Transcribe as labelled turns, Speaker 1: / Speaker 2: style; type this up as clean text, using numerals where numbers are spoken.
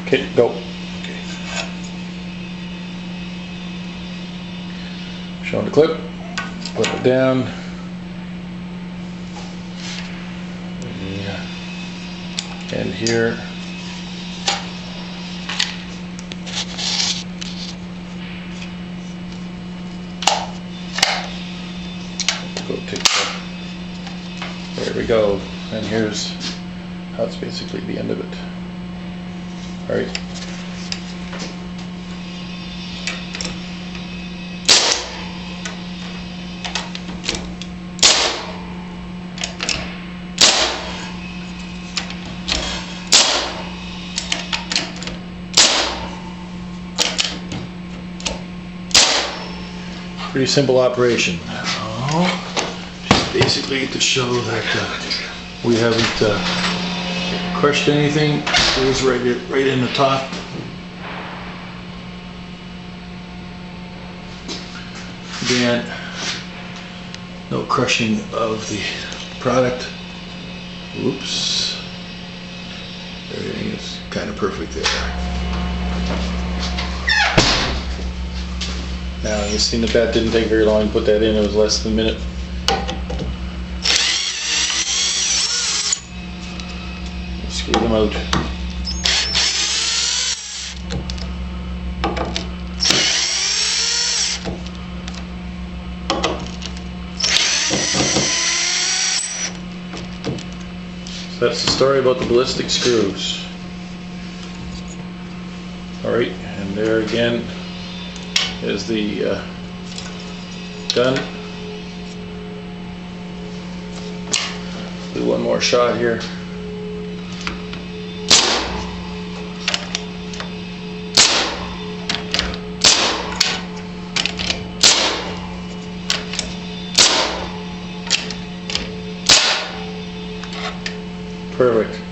Speaker 1: Okay, go.
Speaker 2: Okay.
Speaker 1: Showing the clip. Put it down. And here. Go take that. There we go. And here's how it's basically the end of it. All right. Pretty simple operation. Just basically to show that we haven't crushed anything. It was right in the top. Again, no crushing of the product. Oops. Everything is kind of perfect there. Now you've seen that didn't take very long to put that in. It was less than a minute. Screw them out. So that's the story about the ballistic screws. Alright, and there again is the gun. Do one more shot here. Perfect.